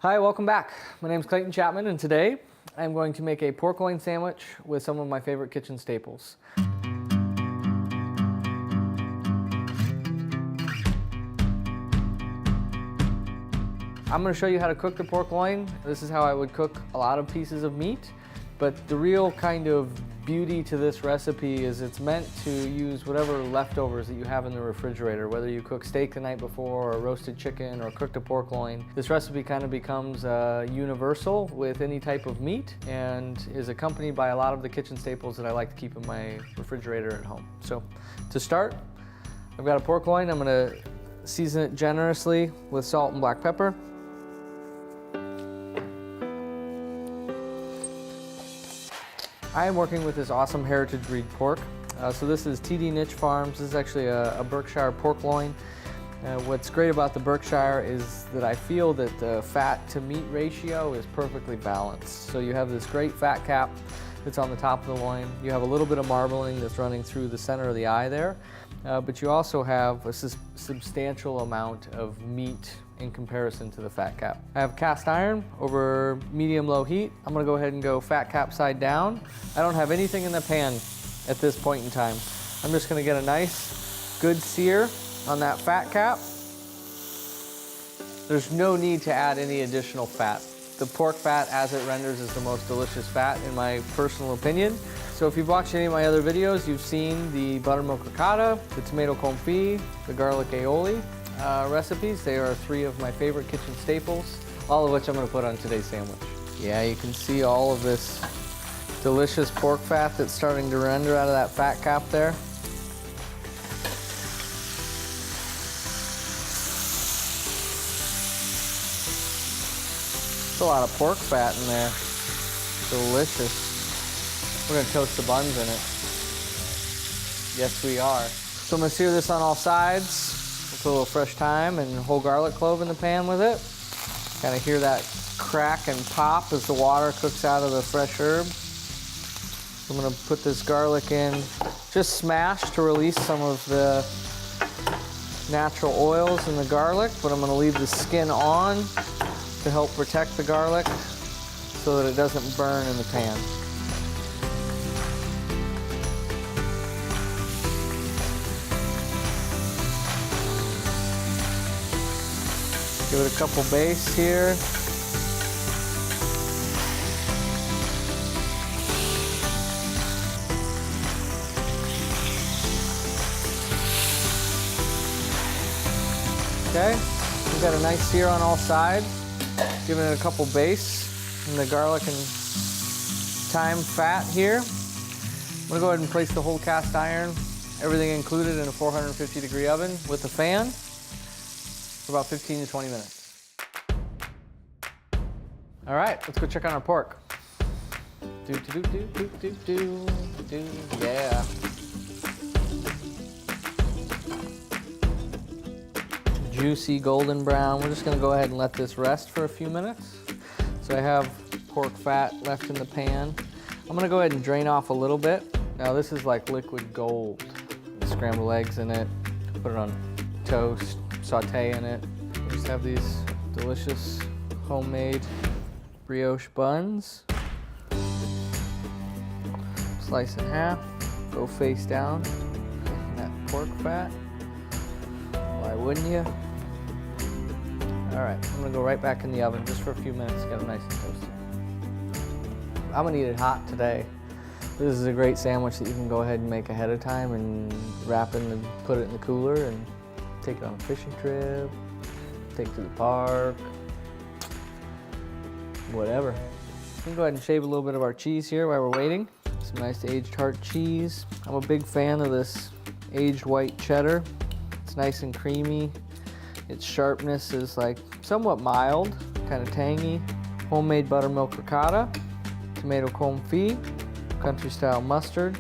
Hi, welcome back. My name is Clayton Chapman, and today I'm going to make a pork loin sandwich with some of my favorite kitchen staples. I'm going to show you how to cook the pork loin. This is how I would cook a lot of pieces of meat, but the real kind of beauty to this recipe is it's meant to use whatever leftovers that you have in the refrigerator, whether you cook steak the night before or roasted chicken or cooked a pork loin. This recipe kind of becomes universal with any type of meat and is accompanied by a lot of the kitchen staples that I like to keep in my refrigerator at home. So to start, I've got a pork loin. I'm going to season it generously with salt and black pepper. I am working with this awesome heritage breed pork. So this is TD Niche Farms. This is actually a Berkshire pork loin. What's great about the Berkshire is that I feel that the fat to meat ratio is perfectly balanced. So you have this great fat cap that's on the top of the loin. You have a little bit of marbling that's running through the center of the eye there. But you also have a substantial amount of meat in comparison to the fat cap. I have cast iron over medium-low heat. I'm gonna go ahead and go fat cap side down. I don't have anything in the pan at this point in time. I'm just gonna get a nice, good sear on that fat cap. There's no need to add any additional fat. The pork fat as it renders is the most delicious fat in my personal opinion. So if you've watched any of my other videos, you've seen the buttermilk ricotta, the tomato confit, the garlic aioli recipes. They are three of my favorite kitchen staples, all of which I'm going to put on today's sandwich. Yeah, you can see all of this delicious pork fat that's starting to render out of that fat cap there. There's a lot of pork fat in there. Delicious. We're going to toast the buns in it. Yes, we are. So I'm going to sear this on all sides. Put a little fresh thyme and whole garlic clove in the pan with it. Kind of hear that crack and pop as the water cooks out of the fresh herb. So I'm going to put this garlic in, just smashed to release some of the natural oils in the garlic, but I'm going to leave the skin on to help protect the garlic so that it doesn't burn in the pan. Give it a couple bastes here. Okay, we've got a nice sear on all sides. Giving it a couple bastes in the garlic and thyme fat here. I'm gonna go ahead and place the whole cast iron, everything included, in a 450-degree oven with a fan. About 15 to 20 minutes. All right, let's go check on our pork. Yeah. Juicy golden brown. We're just gonna go ahead and let this rest for a few minutes. So I have pork fat left in the pan. I'm gonna go ahead and drain off a little bit. Now this is like liquid gold. Scramble eggs in it, put it on toast, saute in it. We just have these delicious homemade brioche buns. Slice in half, go face down, in that pork fat. Why wouldn't you? All right, I'm gonna go right back in the oven just for a few minutes, get them nice and toasted. I'm gonna eat it hot today. This is a great sandwich that you can go ahead and make ahead of time and wrap it and put it in the cooler and take it on a fishing trip, take it to the park, whatever. We can go ahead and shave a little bit of our cheese here while we're waiting. Some nice aged tart cheese. I'm a big fan of this aged white cheddar. It's nice and creamy. Its sharpness is like somewhat mild, kind of tangy. Homemade buttermilk ricotta, tomato confit, country style mustard,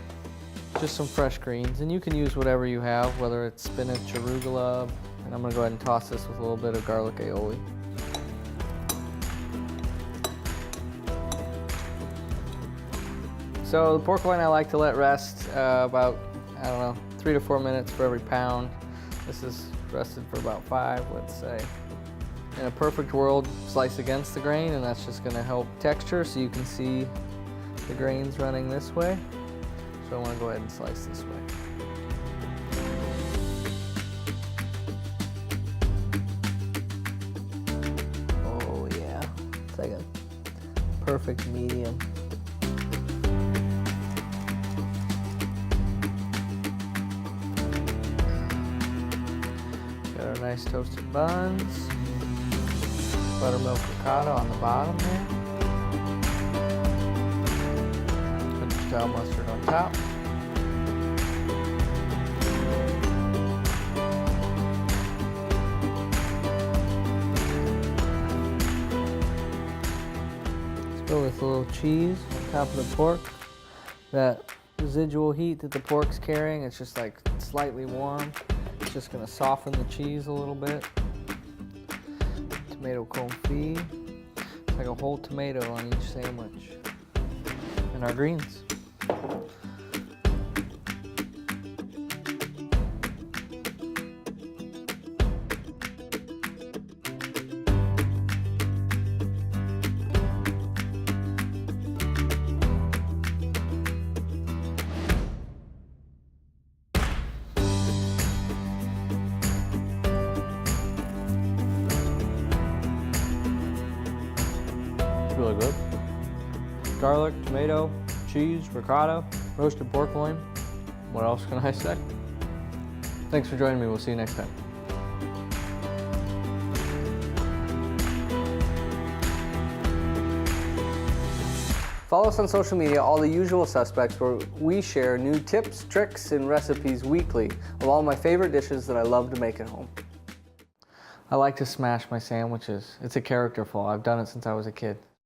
just some fresh greens, and you can use whatever you have, whether it's spinach, arugula, and I'm gonna go ahead and toss this with a little bit of garlic aioli. So the pork loin I like to let rest about, I don't know, 3 to 4 minutes for every pound. This is rested for about 5, let's say. in a perfect world, slice against the grain, and that's just going to help texture so you can see the grains running this way. So I want to go ahead and slice this way. Oh yeah, it's like a perfect medium. Got our nice toasted buns. Buttermilk ricotta on the bottom there. Country style mustard on top. Let's go with a little cheese on top of the pork. That residual heat that the pork's carrying, it's just like slightly warm. It's just gonna soften the cheese a little bit. Tomato confit. It's like a whole tomato on each sandwich. And our greens. Really good. Garlic, tomato, cheese, ricotta, roasted pork loin. What else can I say? Thanks for joining me. We'll see you next time. Follow us on social media, all the usual suspects, where we share new tips, tricks, and recipes weekly of all my favorite dishes that I love to make at home. I like to smash my sandwiches. It's a character flaw. I've done it since I was a kid.